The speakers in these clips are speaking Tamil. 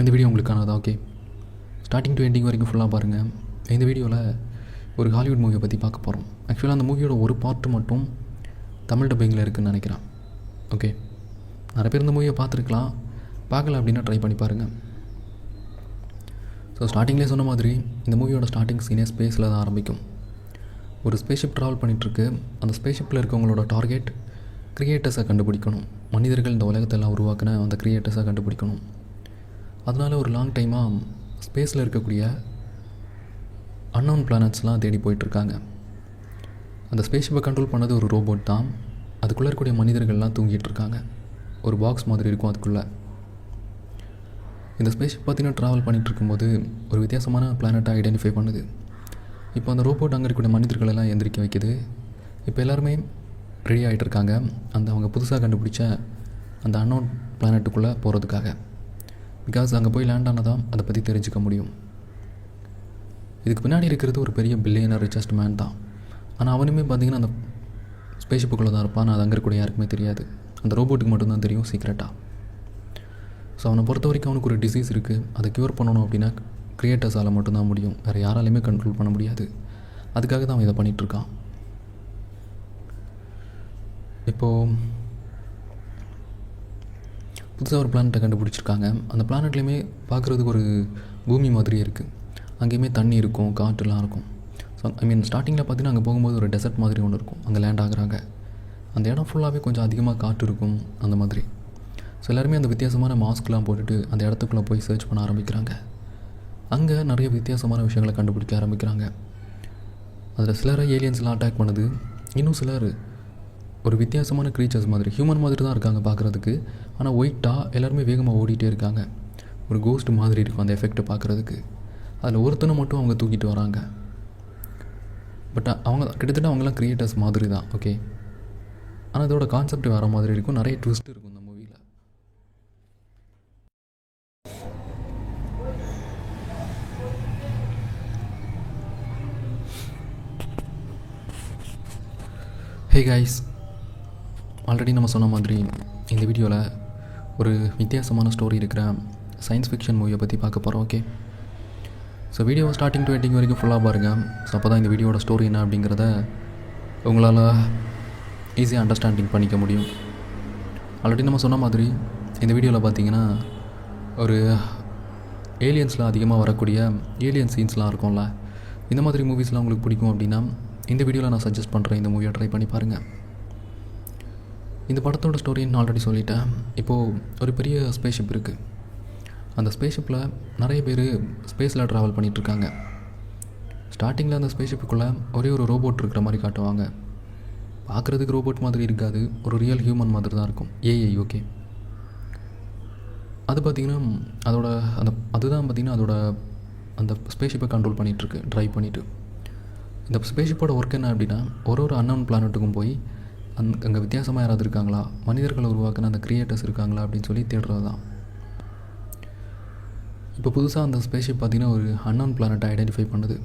இந்த வீடியோ உங்களுக்கானதா? ஓகே, ஸ்டார்டிங் டு எண்டிங் வரைக்கும் ஃபுல்லாக பாருங்கள். இந்த வீடியோவில் ஒரு ஹாலிவுட் மூவியை பற்றி பார்க்க போகிறோம். ஆக்சுவலாக அந்த மூவியோட ஒரு பார்ட்டு மட்டும் தமிழ் டப்பிங்கில் இருக்குதுன்னு நினைக்கிறேன். ஓகே, நிறைய பேர் இந்த மூவியை பார்த்துருக்கலாம், பார்க்கல அப்படின்னா ட்ரை பண்ணி பாருங்கள். ஸோ ஸ்டார்டிங்லேயே சொன்ன மாதிரி இந்த மூவியோட ஸ்டார்டிங் சீனே ஸ்பேஸில் தான் ஆரம்பிக்கும். ஒரு ஸ்பேஸ்ஷிப் ட்ராவல் பண்ணிகிட்ருக்கு. அந்த ஸ்பேஸ்ஷிப்பில் இருக்கவங்களோட டார்கெட் க்ரியேட்டர்ஸை கண்டுபிடிக்கணும். மனிதர்கள் இந்த உலகத்தெல்லாம் உருவாக்கின அந்த க்ரியேட்டர்ஸை கண்டுபிடிக்கணும். அதனால் ஒரு லாங் டைமாக ஸ்பேஸில் இருக்கக்கூடிய அன்னோன் பிளானட்ஸ்லாம் தேடி போயிட்டுருக்காங்க. அந்த ஸ்பேஸ்ஷிப்பை கண்ட்ரோல் பண்ணது ஒரு ரோபோட் தான். அதுக்குள்ளே இருக்கக்கூடிய மனிதர்கள்லாம் தூங்கிட்டு இருக்காங்க. ஒரு பாக்ஸ் மாதிரி இருக்கும் அதுக்குள்ளே. இந்த ஸ்பேஸ்ஷிப் பார்த்திங்கன்னா ட்ராவல் பண்ணிகிட்டு இருக்கும்போது ஒரு வித்தியாசமான பிளானட்டை ஐடென்டிஃபை பண்ணுது. இப்போ அந்த ரோபோட் அங்கே இருக்கக்கூடிய மனிதர்களெல்லாம் எந்திரிக்க வைக்குது. இப்போ எல்லாருமே ரெடி ஆகிட்டு இருக்காங்க அந்த அவங்க புதுசாக கண்டுபிடிச்ச அந்த அன்னோன் பிளானட்டுக்குள்ளே போகிறதுக்காக. பிகாஸ் அங்கே போய் லேண்ட் ஆனால் தான் அதை பற்றி தெரிஞ்சுக்க முடியும். இதுக்கு பின்னாடி இருக்கிறது ஒரு பெரிய பில்லியனர் ரிச்சஸ்ட் மேன் தான். ஆனால் அவனுமே பார்த்திங்கன்னா அந்த ஸ்பேஸ்ஷிப்புக்குள்ளே தான் இருப்பான். அது அங்கே இருக்கக்கூடிய யாருக்குமே தெரியாது. அந்த ரோபோட்டுக்கு மட்டும்தான் தெரியும் சீக்ரெட்டாக. ஸோ அவனை பொறுத்த வரைக்கும் அவனுக்கு ஒரு டிசீஸ் இருக்குது. அதை க்யூர் பண்ணணும் அப்படின்னா க்ரியேட்டர்ஸால் மட்டும்தான் முடியும். வேறு யாராலையுமே கண்ட்ரோல் பண்ண முடியாது. அதுக்காக தான் அவன் இதை பண்ணிகிட்ருக்கான். இப்போது புதுசாக ஒரு பிளானட்டை கண்டுபிடிச்சிருக்காங்க. அந்த பிளானட்லேயுமே பார்க்குறதுக்கு ஒரு பூமி மாதிரி இருக்குது. அங்கேயுமே தண்ணி இருக்கும், காற்றுலாம் இருக்கும். ஸோ ஸ்டார்டிங்கில் பார்த்தீங்கன்னா அங்கே போகும்போது ஒரு டெசர்ட் மாதிரி ஒன்று இருக்கும். அங்கே லேண்ட் ஆகுறாங்க. அந்த இடம் ஃபுல்லாகவே கொஞ்சம் அதிகமாக காற்று இருக்கும் அந்த மாதிரி. ஸோ எல்லாருமே அந்த வித்தியாசமான மாஸ்க்லாம் போட்டுட்டு அந்த இடத்துக்குள்ளே போய் சர்ச் பண்ண ஆரம்பிக்கிறாங்க. அங்கே நிறைய வித்தியாசமான விஷயங்களை கண்டுபிடிக்க ஆரம்பிக்கிறாங்க. அதில் சிலரை ஏலியன்ஸ்லாம் அட்டாக் பண்ணுது. இன்னும் சிலர் ஒரு வித்தியாசமான க்ரீச்சர்ஸ் மாதிரி ஹியூமன் மாதிரி தான் இருக்காங்க பார்க்குறதுக்கு. ஆனால் ஒயிட்டாக எல்லாருமே வேகமாக ஓடிட்டே இருக்காங்க. ஒரு கோஸ்ட் மாதிரி இருக்கும் அந்த எஃபெக்ட்டை பார்க்குறதுக்கு. அதில் ஒருத்தனை மட்டும் அவங்க தூக்கிட்டு வராங்க. பட் அவங்க கிட்டத்தட்ட அவங்களாம் க்ரியேட்டர்ஸ் மாதிரி தான். ஓகே, ஆனால் அதோட கான்செப்ட் வேறு மாதிரி இருக்கும். நிறைய ட்விஸ்ட் இருக்கும் இந்த மூவியில். ஹே கைஸ், ஆல்ரெடி நம்ம சொன்ன மாதிரி இந்த வீடியோவில் ஒரு வித்தியாசமான ஸ்டோரி இருக்கிற சயின்ஸ் ஃபிக்ஷன் மூவியை பற்றி பார்க்க போகிறோம். ஓகே, ஸோ வீடியோவை ஸ்டார்டிங் டு எண்டிங் வரைக்கும் ஃபுல்லாக பாருங்கள். ஸோ அப்போ தான் இந்த வீடியோட ஸ்டோரி என்ன அப்படிங்கிறத உங்களால் ஈஸியாக அண்டர்ஸ்டாண்டிங் பண்ணிக்க முடியும். ஆல்ரெடி நம்ம சொன்ன மாதிரி இந்த வீடியோவில் பார்த்தீங்கன்னா ஒரு ஏலியன்ஸில் அதிகமாக வரக்கூடிய ஏலியன் சீன்ஸ்லாம் இருக்கும்ல. இந்த மாதிரி மூவிஸ்லாம் உங்களுக்கு பிடிக்கும் அப்படின்னா இந்த வீடியோவில் நான் சஜஸ்ட் பண்ணுறேன். இந்த மூவியை ட்ரை பண்ணி பாருங்கள். இந்த படத்தோட ஸ்டோரின்னு ஆல்ரெடி சொல்லிட்டேன். இப்போது ஒரு பெரிய ஸ்பேஸ்ஷிப் இருக்குது. அந்த ஸ்பேஸ்ஷிப்பில் நிறைய பேர் ஸ்பேஸில் ட்ராவல் பண்ணிகிட்ருக்காங்க. ஸ்டார்டிங்கில் அந்த ஸ்பேஸ்ஷிப்புக்குள்ளே ஒரே ஒரு ரோபோட் இருக்கிற மாதிரி காட்டுவாங்க. பார்க்குறதுக்கு ரோபோட் மாதிரி இருக்காது, ஒரு ரியல் ஹியூமன் மாதிரி தான் இருக்கும். ஏஐ. ஓகே, அது பார்த்திங்கன்னா அதுதான் பார்த்திங்கன்னா அதோட அந்த ஸ்பேஸ்ஷிப்பை கண்ட்ரோல் பண்ணிகிட்ருக்கு, ட்ரைவ் பண்ணிவிட்டு. இந்த ஸ்பேஸ்ஷிப்போட ஒர்க் என்ன அப்படின்னா ஒரு அன்னோன் பிளானட்டுக்கும் போய் அங்கே வித்தியாசமாக யாராவது இருக்காங்களா, மனிதர்களை உருவாக்குன அந்த க்ரியேட்டர்ஸ் இருக்காங்களா அப்படின்னு சொல்லி தேடுறது தான். இப்போ புதுசாக அந்த ஸ்பேஸ்ஷிப் பார்த்திங்கன்னா ஒரு அன்னோன் பிளானட்டை ஐடென்டிஃபை பண்ணுது.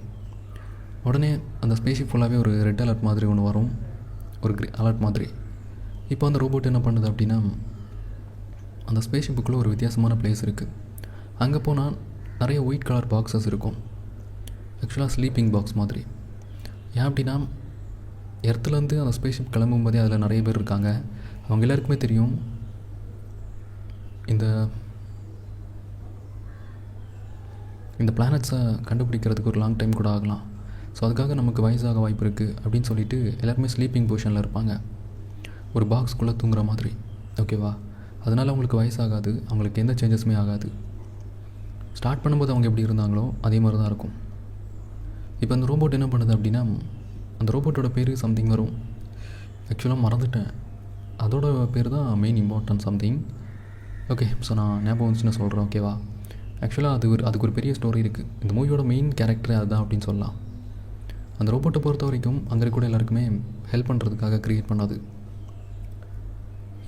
உடனே அந்த ஸ்பேஸ்ஷிப் ஃபுல்லாகவே ஒரு ரெட் அலர்ட் மாதிரி ஒன்று வரும், ஒரு அலர்ட் மாதிரி. இப்போ அந்த ரோபோட் என்ன பண்ணுது அப்படின்னா அந்த ஸ்பேஸ்ஷிப்புக்குள்ளே ஒரு வித்தியாசமான பிளேஸ் இருக்குது. அங்கே போனால் நிறைய ஒயிட் கலர் பாக்ஸஸ் இருக்கும். ஆக்சுவலாக ஸ்லீப்பிங் பாக்ஸ் மாதிரி. ஏன் அப்படின்னா எர்த்துலேருந்து அந்த ஸ்பேஸ்ஷிப் கிளம்பும்போதே அதில் நிறைய பேர் இருக்காங்க. அவங்க எல்லாருக்குமே தெரியும் இந்த பிளானட்ஸை கண்டுபிடிக்கிறதுக்கு ஒரு லாங் டைம் கூட ஆகலாம். ஸோ அதுக்காக நமக்கு வயசாக வாய்ப்பு இருக்குது அப்படின்னு சொல்லிட்டு எல்லாருமே ஸ்லீப்பிங் பொசிஷனில் இருப்பாங்க, ஒரு பாக்ஸ்குள்ளே தூங்குற மாதிரி. ஓகேவா? அதனால் அவங்களுக்கு வயசாகாது, அவங்களுக்கு எந்த சேஞ்சஸுமே ஆகாது. ஸ்டார்ட் பண்ணும்போது அவங்க எப்படி இருந்தாங்களோ அதே மாதிரி தான் இருக்கும். இப்போ அந்த ரோபோட் என்ன பண்ணுது அப்படின்னா அந்த ரோபோட்டோட பேர் சம்திங் வரும். ஆக்சுவலாக மறந்துட்டேன். அதோட பேர் தான் main important something. Okay, so நான் ஞாபகம் வந்துச்சுன்னு சொல்கிறேன். ஓகேவா? ஆக்சுவலாக அதுக்கு ஒரு பெரிய ஸ்டோரி இருக்குது. இந்த மூவியோட மெயின் கேரக்டரே அதுதான் அப்படின்னு சொல்லலாம். அந்த ரோபோட்டை பொறுத்த வரைக்கும் அங்கே இருக்கக்கூடிய எல்லாருக்குமே ஹெல்ப் பண்ணுறதுக்காக க்ரியேட் பண்ணாது.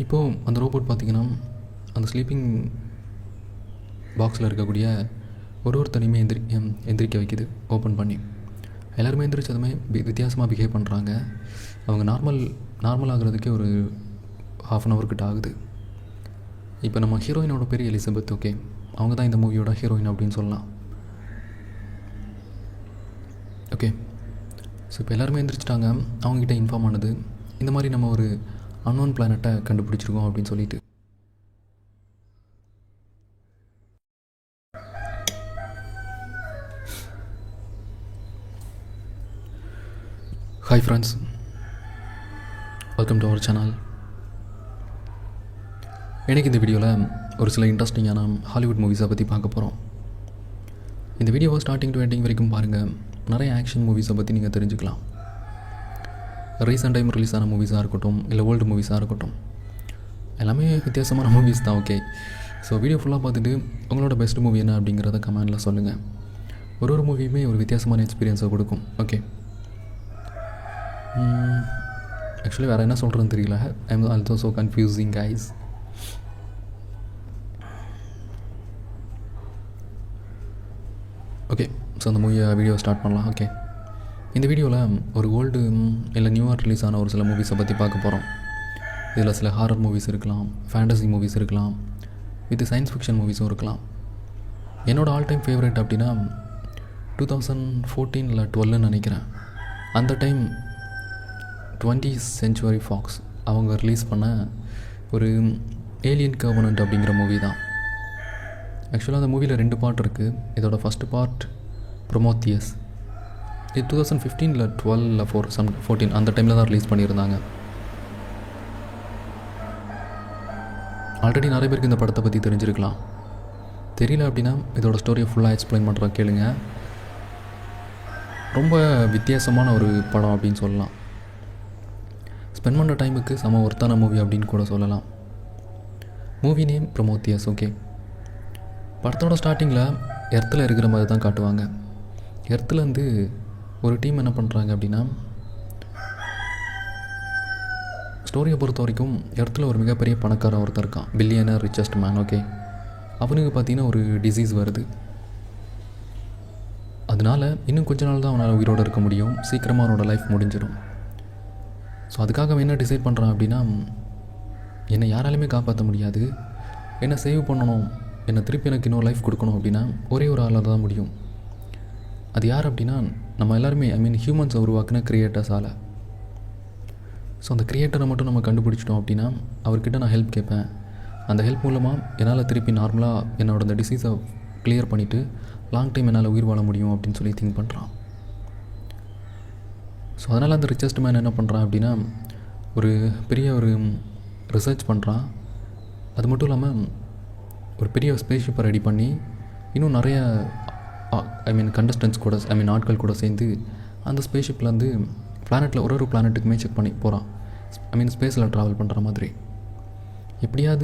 இப்போது அந்த ரோபோட் பார்த்திங்கன்னா அந்த ஸ்லீப்பிங் பாக்ஸில் இருக்கக்கூடிய ஒருத்தனையுமே எந்திரிக்க வைக்குது ஓப்பன் பண்ணி. எல்லாருமே எந்திரிச்சதுமே வித்தியாசமாக பிஹேவ் பண்ணுறாங்க. அவங்க நார்மல் ஆகிறதுக்கே ஒரு 1/2 hour கிட்ட ஆகுது. இப்போ நம்ம ஹீரோயினோட பேர் எலிசபெத். ஓகே, அவங்க தான் இந்த மூவியோட ஹீரோயின் அப்படின்னு சொல்லலாம். ஓகே, ஸோ இப்போ எல்லாருமே எந்திரிச்சிட்டாங்க. அவங்ககிட்ட இன்ஃபார்ம் ஆனது இந்த மாதிரி நம்ம ஒரு அன்னோன் பிளானட்டை கண்டுபிடிச்சிருக்கோம் அப்படின்னு சொல்லிட்டு. Hi friends, welcome to our channel. எனக்கு இந்த வீடியோவில் ஒரு சில இன்ட்ரெஸ்டிங்கான ஹாலிவுட் மூவிஸை பற்றி பார்க்க போகிறோம். இந்த வீடியோவை ஸ்டார்டிங் டு எண்டிங் வரைக்கும் பாருங்கள். நிறைய ஆக்ஷன் மூவிஸை பற்றி நீங்கள் தெரிஞ்சுக்கலாம். ரீசெண்ட் டைம் ரிலீஸ் ஆன மூவிஸாக இருக்கட்டும், இல்லை ஓல்டு மூவிஸாக இருக்கட்டும், எல்லாமே வித்தியாசமான மூவிஸ் தான். ஓகே, ஸோ வீடியோ ஃபுல்லாக பார்த்துட்டு உங்களோட பெஸ்ட் மூவி என்ன அப்படிங்கிறத கமெண்டில் சொல்லுங்கள். ஒரு மூவியுமே ஒரு வித்தியாசமான எக்ஸ்பீரியன்ஸை கொடுக்கும். ஓகே, ஆக்சுவலி வேறு என்ன சொல்கிறேன்னு தெரியல. I am also so confusing guys. Okay, so அந்த வீடியோ ஸ்டார்ட் பண்ணலாம். ஓகே, இந்த வீடியோவில் ஒரு ஓல்டு இல்லை நியூவாக ரிலீஸ் ஆன ஒரு சில மூவிஸை பற்றி பார்க்க போகிறோம். இதில் சில ஹாரர் மூவிஸ் இருக்கலாம், ஃபேண்டசி மூவிஸ் இருக்கலாம், வித் சயின்ஸ் ஃபிக்ஷன் மூவிஸும் இருக்கலாம். என்னோடய ஆல் டைம் ஃபேவரட் அப்படின்னா 2014 இல்லை 12 நினைக்கிறேன். அந்த டைம் 20th Century Fox அவங்க ரிலீஸ் பண்ண ஒரு ஏலியன் கவர்னன்ட் அப்படிங்கிற மூவி தான். ஆக்சுவலாக அந்த மூவியில் 2 பார்ட் இருக்குது. இதோட ஃபஸ்ட்டு பார்ட் ப்ரொமோத்தியஸ். இது 2015 இல்லை 12 இல்லை 14 அந்த டைமில் தான் ரிலீஸ் பண்ணியிருந்தாங்க. ஆல்ரெடி நிறைய பேருக்கு இந்த படத்தை பற்றி தெரிஞ்சிருக்கலாம். தெரியல அப்படின்னா இதோட ஸ்டோரியை ஃபுல்லாக எக்ஸ்பிளைன் பண்ணுறேன், கேளுங்க. ரொம்ப வித்தியாசமான ஒரு படம் அப்படின்னு சொல்லலாம். ஸ்பெண்ட் பண்ணுற டைமுக்கு செம ஒர்த்தான மூவி அப்படின்னு கூட சொல்லலாம். Movie name Prometheus. ஓகே, படத்தோட ஸ்டார்டிங்கில் எர்த்தில் இருக்கிற மாதிரி தான் காட்டுவாங்க. எர்த்துலேருந்து ஒரு டீம் என்ன பண்ணுறாங்க அப்படின்னா, ஸ்டோரியை பொறுத்த வரைக்கும் எர்த்தில் ஒரு மிகப்பெரிய பணக்காரன் ஒருத்தர் இருக்கான், பில்லியனர் ரிச்சஸ்ட் மேன். ஓகே, அவனுக்கு பார்த்திங்கன்னா ஒரு டிசீஸ் வருது. அதனால் இன்னும் கொஞ்ச நாள் தான் அவனால் உயிரோடு இருக்க முடியும். சீக்கிரமாக அவனோட லைஃப் முடிஞ்சிடும். ஸோ அதுக்காக அவன் என்ன டிசைட் பண்ணுறான் அப்படின்னா, என்னை யாராலையுமே காப்பாற்ற முடியாது, என்னை சேவ் பண்ணணும், என்னை திருப்பி எனக்கு இன்னொரு லைஃப் கொடுக்கணும் அப்படின்னா ஒரே ஒரு ஆளாக தான் முடியும். அது யார் அப்படின்னா, நம்ம எல்லாருமே ஹியூமன்ஸை உருவாக்குன கிரியேட்டர்ஸால். ஸோ அந்த கிரியேட்டரை மட்டும் நம்ம கண்டுபிடிச்சிட்டோம் அப்படின்னா அவர்கிட்ட நான் ஹெல்ப் கேட்பேன். அந்த ஹெல்ப் மூலமாக என்னால் திருப்பி நார்மலாக என்னோட அந்த டிசீஸை கிளியர் பண்ணிவிட்டு லாங் டைம் என்னால் உயிர் வாழ முடியும் அப்படின்னு சொல்லி திங்க் பண்ணுறான். ஸோ அதனால் அந்த ரிச்சஸ்ட் மேன் என்ன பண்ணுறான் அப்படின்னா, ஒரு பெரிய ஒரு ரிசர்ச் பண்ணுறான். அது மட்டும் இல்லாமல் ஒரு பெரிய ஸ்பேஸ்ஷிப்பை ரெடி பண்ணி இன்னும் நிறைய கண்டஸ்டன்ஸ் கூட ஆட்கள் கூட சேர்ந்து அந்த ஸ்பேஸ்ஷிப்லேருந்து பிளானெட்டில் ஒரு பிளானெட்டுக்குமே செக் பண்ணி போகிறான். ஸ்பேஸில் ட்ராவல் பண்ணுற மாதிரி. எப்படியாவது